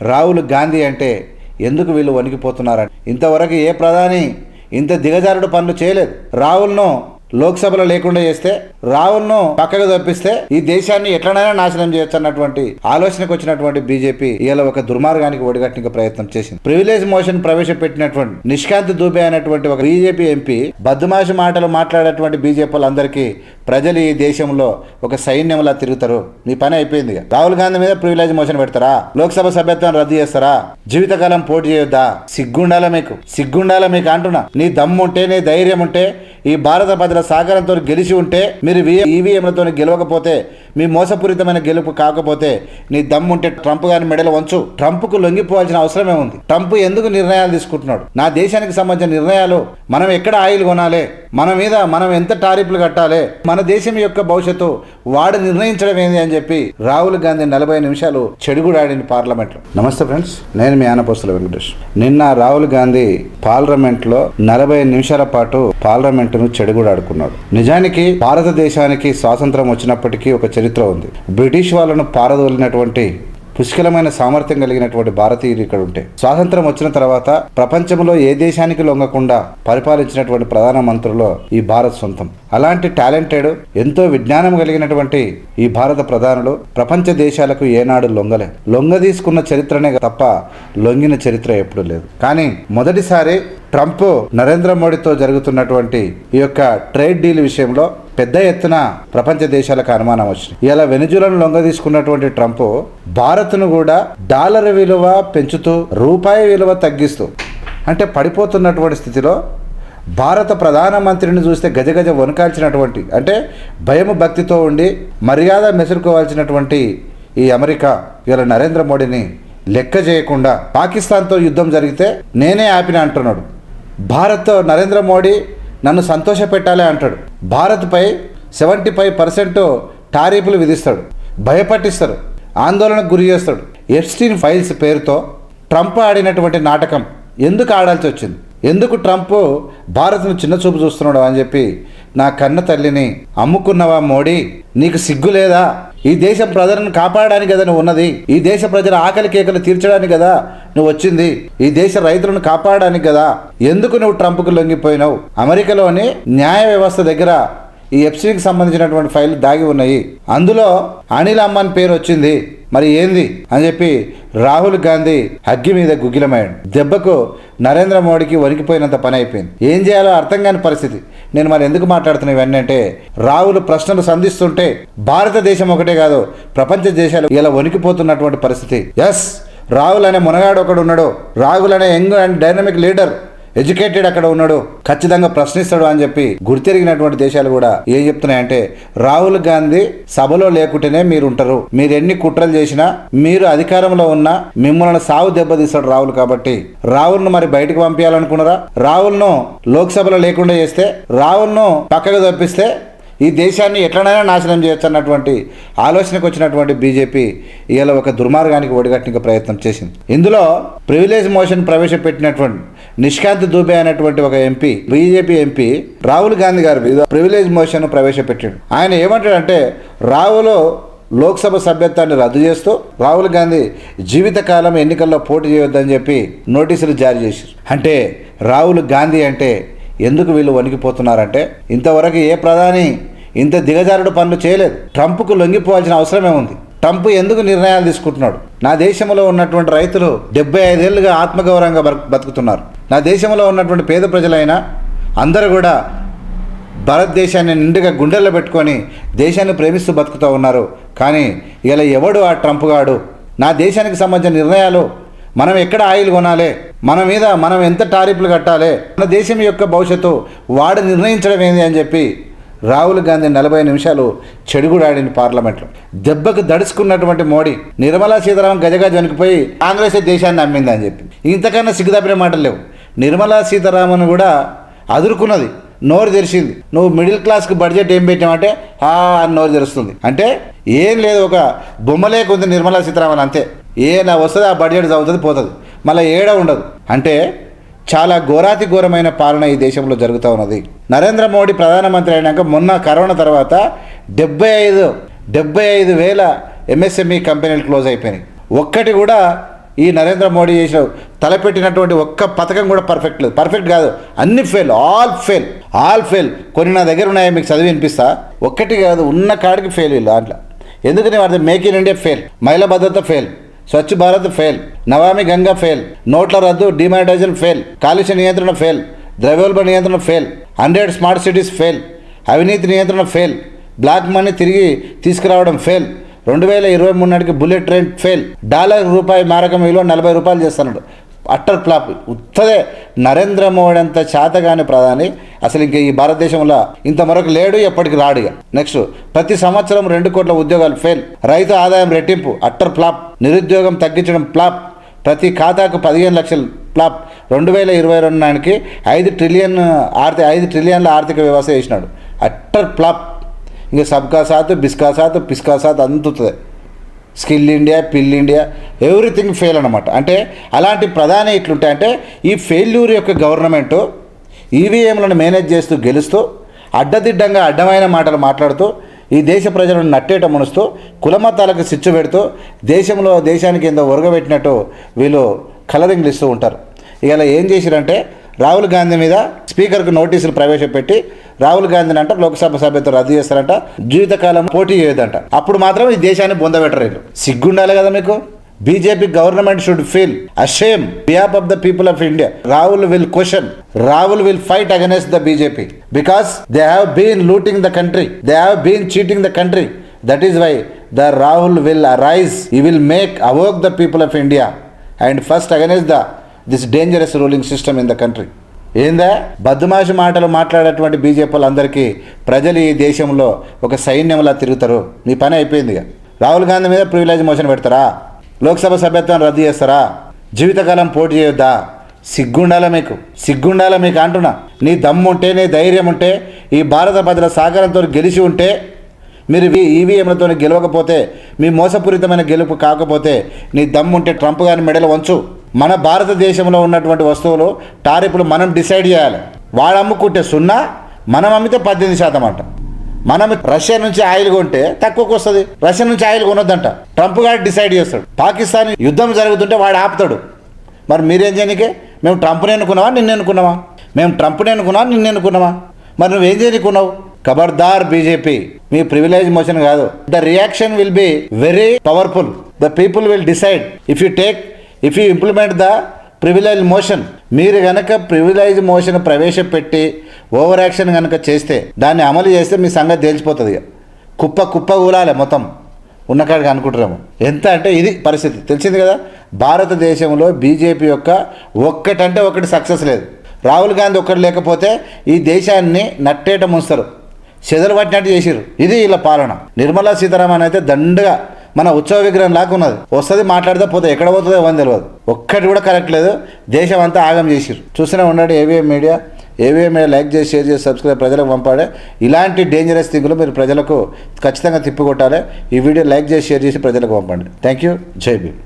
రాహుల్ గాంధీ అంటే ఎందుకు వీళ్ళు వణికిపోతున్నారని ఇంతవరకు ఏ ప్రధాని ఇంత దిగజారుడు పనులు చేయలేదు. రాహుల్ను లోక్సభలో లేకుండా చేస్తే, రాహుల్ను పక్కకు తప్పిస్తే ఈ దేశాన్ని ఎట్లనైనా నాశనం చేయొచ్చు అన్నటువంటి ఆలోచనకు వచ్చినటువంటి బీజేపీ ఇలా ఒక దుర్మార్గానికి ఒడిగట్టిన ప్రయత్నం చేసింది. ప్రివిలేజ్ మోషన్ ప్రవేశపెట్టినటువంటి నిష్కాంత్ దుబే అనేటువంటి ఒక బీజేపీ ఎంపీ బద్మాషి మాటలు మాట్లాడేటువంటి బీజేపీ అందరికీ ప్రజలు ఈ దేశంలో ఒక సైన్యంలా తిరుగుతారు. మీ పని అయిపోయింది. రాహుల్ గాంధీ మీద ప్రివిలేజ్ మోషన్ పెడతారా? లోక్సభ సభ్యత్వం రద్దు చేస్తారా? జీవితకాలం పోటీ చేయొద్దా? సిగ్గుండాలా మీకు అంటున్నా. నీ దమ్ము ఉంటే, నీ ధైర్యం ఉంటే, ఈ భారత ప్రజల సహకారంతో గెలిచి ఉంటే, మీరు ఈవీఎంలతో గెలవకపోతే, మీ మోసపూరితమైన గెలుపు కాకపోతే, నీ దమ్ము ఉంటే ట్రంప్ గారి మెడలు వంచు. ట్రంప్కు లొంగిపోవాల్సిన అవసరమే ఉంది. ట్రంప్ ఎందుకు నిర్ణయాలు తీసుకుంటున్నాడు? నా దేశానికి సంబంధించిన నిర్ణయాలు, మనం ఎక్కడ ఆయిల్ కొనాలి, మన మీద మనం ఎంత టారిఫ్లు కట్టాలి, మన దేశం యొక్క భవిష్యత్తు వాడు నిర్ణయించడం ఏంది అని చెప్పి రాహుల్ గాంధీ 40 నిమిషాలు చెడుగుడాడింది పార్లమెంట్ లో. నమస్తే ఫ్రెండ్స్, నేను మీ ఆనపోస్తుల వెంకటేష్. నిన్న రాహుల్ గాంధీ పార్లమెంట్ లో 40 నిమిషాల పాటు పార్లమెంట్ ను చెడుగుడాడుకున్నాడు. నిజానికి భారతదేశానికి స్వాతంత్రం వచ్చినప్పటికీ ఒక చరిత్ర ఉంది. బ్రిటిష్ వాళ్ళను పారదోలినటువంటి పుష్కలమైన సామర్థ్యం కలిగినటువంటి భారతీయులు ఇక్కడ ఉంటే, స్వాతంత్రం వచ్చిన తర్వాత ప్రపంచంలో ఏ దేశానికి లొంగకుండా పరిపాలించినటువంటి ప్రధానమంత్రులు ఈ భారత్ సొంతం. అలాంటి టాలెంటెడ్, ఎంతో విజ్ఞానం కలిగినటువంటి ఈ భారత ప్రధానులు ప్రపంచ దేశాలకు ఏనాడు లొంగదీసుకున్న చరిత్రనే తప్ప లొంగిన చరిత్ర ఎప్పుడు లేదు. కానీ మొదటిసారి ట్రంప్ నరేంద్ర మోడీతో జరుగుతున్నటువంటి ఈ యొక్క ట్రేడ్ డీల్ విషయంలో పెద్ద ఎత్తున ప్రపంచ దేశాలకు అనుమానం వచ్చింది. ఇలా వెనిజులాను లొంగ తీసుకున్నటువంటి ట్రంప్ భారత్ను కూడా డాలర్ విలువ పెంచుతూ, రూపాయి విలువ తగ్గిస్తూ, అంటే పడిపోతున్నటువంటి స్థితిలో భారత ప్రధానమంత్రిని చూస్తే గజగజ వణకాల్సినటువంటి, అంటే భయము భక్తితో ఉండి మర్యాద మెసురుకోవాల్సినటువంటి ఈ అమెరికా ఇలా నరేంద్ర మోడీని లెక్క చేయకుండా పాకిస్తాన్తో యుద్ధం జరిగితే నేనే ఆపిన అంటున్నాడు. భారత్ నరేంద్ర మోడీ నన్ను సంతోష పెట్టాలి అంటాడు. భారత్పై 75% టారిఫ్లు విధిస్తాడు, భయపట్టిస్తాడు, ఆందోళనకు గురి చేస్తాడు. ఎప్స్టీన్ ఫైల్స్ పేరుతో ట్రంప్ ఆడినటువంటి నాటకం ఎందుకు ఆడాల్సి వచ్చింది? ఎందుకు ట్రంప్ భారత్ను చిన్న చూపు చూస్తున్నాడు అని చెప్పి నా కన్న తల్లిని అమ్ముకున్నవా మోడీ? నీకు సిగ్గు లేదా? ఈ దేశం ప్రజలను కాపాడడానికి కదా నువ్వు ఉన్నది. ఈ దేశ ప్రజల ఆకలి కేకలు తీర్చడానికి కదా నువ్వు వచ్చింది. ఈ దేశ రైతులను కాపాడడానికి కదా. ఎందుకు నువ్వు ట్రంప్కు లొంగిపోయినావు? అమెరికాలోని న్యాయ వ్యవస్థ దగ్గర ఈ ఎప్స్టీన్కి సంబంధించినటువంటి ఫైల్ దాగి ఉన్నాయి. అందులో అనిల్ అంబానీ పేరు వచ్చింది. మరి ఏంది అని చెప్పి రాహుల్ గాంధీ అగ్గి మీద గుగ్గిలమయ్యాడు. దెబ్బకు నరేంద్ర మోడీకి వణికిపోయినంత పని అయిపోయింది. ఏం చేయాలో అర్థం కాని పరిస్థితి. నేను మరి ఎందుకు మాట్లాడుతున్నా ఇవన్నీ అంటే, రాహుల్ ప్రశ్నలు సంధిస్తుంటే భారతదేశం ఒకటే కాదు, ప్రపంచ దేశాలు ఇలా వణికిపోతున్నటువంటి పరిస్థితి. ఎస్, రాహుల్ అనే మునగాడు ఒకడు ఉన్నాడు. రాహుల్ అనే young and dynamic leader, educated అక్కడ ఉన్నాడు, ఖచ్చితంగా ప్రశ్నిస్తాడు అని చెప్పి గుర్తెరిగినటువంటి దేశాలు కూడా ఏం చెప్తున్నాయంటే, రాహుల్ గాంధీ సభలో లేకుంటేనే మీరు ఉంటారు, మీరు ఎన్ని కుట్రలు చేసినా, మీరు అధికారంలో ఉన్నా మిమ్మల్ని సావు దెబ్బతీస్తాడు రాహుల్. కాబట్టి రాహుల్ను మరి బయటకు పంపించాలనుకున్నారా? రాహుల్ను లోక్సభలో లేకుండా చేస్తే, రాహుల్ను పక్కకు తప్పిస్తే ఈ దేశాన్ని ఎట్లనైనా నాశనం చేయొచ్చు అన్నటువంటి ఆలోచనకు వచ్చినటువంటి బీజేపీ ఇలా ఒక దుర్మార్గానికి ఒడిగట్టిన ప్రయత్నం చేసింది. ఇందులో ప్రివిలేజ్ మోషన్ ప్రవేశపెట్టినటువంటి నిష్కాంత్ దుబే అనేటువంటి ఒక MP, BJP MP Rahul Gandhi గారి మీద ప్రివిలేజ్ మోషన్ ప్రవేశపెట్టాడు. ఆయన ఏమంటాడంటే, రాహుల్ లోక్సభ సభ్యత్వాన్ని రద్దు చేస్తూ రాహుల్ గాంధీ జీవితకాలం ఎన్నికల్లో పోటీ చేయొద్దని చెప్పి నోటీసులు జారీ చేశారు. అంటే రాహుల్ గాంధీ అంటే ఎందుకు వీళ్ళు వణికిపోతున్నారంటే, ఇంతవరకు ఏ ప్రధాని ఇంత దిగజారుడు పనులు చేయలేదు. ట్రంప్కు లొంగిపోవాల్సిన అవసరమే ఉంది. ట్రంప్ ఎందుకు నిర్ణయాలు తీసుకుంటున్నాడు? నా దేశంలో ఉన్నటువంటి రైతులు 75 ఏళ్ళుగా ఆత్మగౌరవంగా బతుకుతున్నారు. నా దేశంలో ఉన్నటువంటి పేద ప్రజలైనా అందరూ కూడా భారతదేశాన్ని నిండుగా గుండెల్లో పెట్టుకొని దేశాన్ని ప్రేమిస్తూ బతుకుతూ ఉన్నారు. కానీ ఇలా ఎవడు ఆ ట్రంప్ గాడు? నా దేశానికి సంబంధించిన నిర్ణయాలు, మనం ఎక్కడ ఆయిల్ కొనాలి, మన మీద మనం ఎంత టారిఫ్లు కట్టాలి, మన దేశం యొక్క భవిష్యత్తు వాడు నిర్ణయించడం ఏంది అని చెప్పి రాహుల్ గాంధీ 40 నిమిషాలు చెడుగుడాడింది పార్లమెంట్లో. దెబ్బకు దడుచుకున్నటువంటి మోడీ, నిర్మలా సీతారామన్ గజగా జనికిపోయి కాంగ్రెస్ దేశాన్ని అమ్మింది అని చెప్పి ఇంతకన్నా సిగ్గుదప్పిన మాటలు లేవు. నిర్మలా సీతారామన్ కూడా అదురుకున్నది, నోరు తెరిచింది. నువ్వు మిడిల్ క్లాస్కి బడ్జెట్ ఏం పెట్టామంటే అని నోరు తెరుస్తుంది. అంటే ఏం లేదు, ఒక బొమ్మలేకుంది నిర్మలా సీతారామన్, అంతే. నా వస్తుంది ఆ బడ్జెట్ చదువుతుంది, పోతుంది, మళ్ళీ ఏడ ఉండదు. అంటే చాలా ఘోరాతి ఘోరమైన పాలన ఈ దేశంలో జరుగుతూ ఉన్నది. నరేంద్ర మోడీ ప్రధానమంత్రి అయినాక మొన్న కరోనా తర్వాత 75,000 ఎంఎస్ఎంఈ కంపెనీలు క్లోజ్ అయిపోయినాయి. ఒక్కటి కూడా ఈ నరేంద్ర మోడీ చేసిన తలపెట్టినటువంటి ఒక్క పథకం కూడా పర్ఫెక్ట్ లేదు. పర్ఫెక్ట్ కాదు, అన్ని ఫెయిల్, ఆల్ ఫెయిల్. కొన్ని నా దగ్గర ఉన్నాయో మీకు చదివి వినిపిస్తా. ఒక్కటి కాదు, ఉన్న కాడికి ఫెయిల్ వీళ్ళు దాంట్లో. ఎందుకని వాడితే మేక్ ఇన్ ఇండియా ఫెయిల్, మహిళా భద్రత ఫెయిల్, స్వచ్ఛ భారత్ ఫెయిల్, నమామి గంగా ఫెయిల్, నోట్ల రద్దు, డిమానిటైజేషన్ ఫెయిల్, కాలుష్య నియంత్రణ ఫెయిల్, ద్రవ్యోల్బణ నియంత్రణ ఫెయిల్, 100 స్మార్ట్ సిటీస్ ఫెయిల్, అవినీతి నియంత్రణ ఫెయిల్, బ్లాక్ మనీ తిరిగి తీసుకురావడం ఫెయిల్, 2023 నాటికి బుల్లెట్ ట్రైన్ ఫెయిల్, డాలర్ రూపాయి మారకం విలువ 40 రూపాయలు చేస్తున్నాడు. Utter flop. ఉత్తదే నరేంద్ర మోడీ అంత చేతగాని ప్రధాని అసలు ఇంక ఈ భారతదేశంలో ఇంతవరకు లేడు, ఎప్పటికి రాడు. నెక్స్ట్, ప్రతి సంవత్సరం 2 కోట్ల ఉద్యోగాలు ఫెయిల్, రైతు ఆదాయం రెట్టింపు అట్టర్ ఫ్లాప్, నిరుద్యోగం తగ్గించడం ఫ్లాప్, ప్రతి ఖాతాకు 15 లక్షలు ఫ్లాప్, 2022 నాటికి 5 ట్రిలియన్ల ఆర్థిక వ్యవస్థ చేసినాడు. Utter flop. ఇంకా సబ్కా సాత్, బిస్కా సాత్, పిస్కా సాత్ అందుతుంది. స్కిల్ ఇండియా, పిల్ ఇండియా, ఎవ్రీథింగ్ ఫెయిల్ అనమాట. అంటే అలాంటి ప్రధాని ఇట్లుంటాయి. అంటే ఈ ఫెయిల్యూర్ యొక్క గవర్నమెంటు ఈవీఎంలను మేనేజ్ చేస్తూ గెలుస్తూ అడ్డదిడ్డంగా అడ్డమైన మాటలు మాట్లాడుతూ ఈ దేశ ప్రజలను నట్టేట మునుస్తూ కులమతాలకు సిచ్చు పెడుతూ దేశానికి ఏందో ఒరగబెట్టినట్టు వీళ్ళు కలరింగ్లు ఇస్తూ ఉంటారు. ఇలా ఏం చేసిరంటే రాహుల్ గాంధీ మీద స్పీకర్కు నోటీసులు ప్రవేశపెట్టి రాహుల్ గాంధీని అంట లోక్సభ సభ్యత్వం రద్దు చేస్తారంట, జీవితకాలం పోటీ చేయదంట. అప్పుడు మాత్రం ఈ దేశాన్ని బొందబెట్టరు. సిగ్గుండాలి కదా మీకు. BJP government should feel ashamed behalf of the people of India. Rahul will fight against the BJP because they have been looting the country, they have been cheating the country. That is why the Rahul will arise, he will awoke the people of India and first against this dangerous ruling system in the country. ఏందా బద్మాషి మాటలు మాట్లాడేటువంటి BJP వాళ్ళందరికీ ప్రజలు ఈ దేశంలో ఒక సైన్యంలా తిరుగుతారు. మీ పని అయిపోయింది. రాహుల్ గాంధీ మీద ప్రివిలేజ్ మోషన్ పెడతారా, లోక్సభ సభ్యత్వాన్ని రద్దు చేస్తారా, జీవితకాలం పోటీ చేయొద్దా? సిగ్గుండాలా మీకు అంటున్నా. నీ దమ్ముంటే, నీ ధైర్యం ఉంటే, ఈ భారత ప్రజల సహకారంతో గెలిచి ఉంటే, మీరు ఈవీఎంలతో గెలవకపోతే, మీ మోసపూరితమైన గెలుపు కాకపోతే, నీ దమ్ముంటే ట్రంప్ గారి మెడలు వంచు. మన భారతదేశంలో ఉన్నటువంటి వస్తువులు టారిఫ్లు మనం డిసైడ్ చేయాలి. వాడు అమ్ముకుంటే 0, మనం అమ్మితే 18% అంట. మనం రష్యా నుంచి ఆయిల్ కొంటే తక్కువకు వస్తుంది, రష్యా నుంచి ఆయిల్ కొనొద్దంట. ట్రంప్ గారు డిసైడ్ చేస్తాడు. పాకిస్తాన్ యుద్ధం జరుగుతుంటే వాడు ఆపుతాడు. మరి మీరేం చేయనికే? మేము ట్రంప్ని ఎన్నుకున్నావా, నిన్ను ఎన్నుకున్నావా? మేము ట్రంప్ని ఎన్నుకున్నావా, నిన్ను ఎన్నుకున్నావా? మరి నువ్వేం చేయనికున్నావు? ఖబర్దార్ బీజేపీ, మీ ప్రివిలేజ్ మోషన్ కాదు. The reaction will be very powerful. The people will decide if you implement the privilege motion. మీరు కనుక ప్రివిలేజ్ మోషన్ ప్రవేశపెట్టి ఓవర్ యాక్షన్ కనుక చేస్తే, దాన్ని అమలు చేస్తే మీ సంగతి తెలిసిపోతుంది. కుప్ప కూలాలి మొత్తం ఉన్నకాడికి అనుకుంటున్నాము. ఎంత అంటే ఇది పరిస్థితి. తెలిసింది కదా, భారతదేశంలో బీజేపీ యొక్క ఒక్కటంటే ఒకటి సక్సెస్ లేదు. రాహుల్ గాంధీ ఒక్కటి లేకపోతే ఈ దేశాన్ని నట్టేట ముంచుతారు, చెదలు పట్టినట్టు చేసిరు. ఇది వీళ్ళ పాలన. నిర్మలా సీతారామన్ అయితే దండగా మన ఉత్సవ విగ్రహం లాగా ఉన్నది. వస్తుంది, మాట్లాడితే పోతే ఎక్కడ పోతుందో ఎవరు తెలియదు. ఒక్కటి కూడా కరెక్ట్ లేదు. దేశం అంతా ఆగం చేసిరు. చూస్తూనే ఉండండి ఏవిఎం మీడియా. లైక్ చేసి, షేర్ చేసి, సబ్స్క్రైబ్ ప్రజలకు పంపాడే. ఇలాంటి డేంజరస్ థింగ్లు మీరు ప్రజలకు ఖచ్చితంగా తిప్పికొట్టాలి. ఈ వీడియో లైక్ చేసి, షేర్ చేసి ప్రజలకు పంపండి. Thank you. జై భీమ్.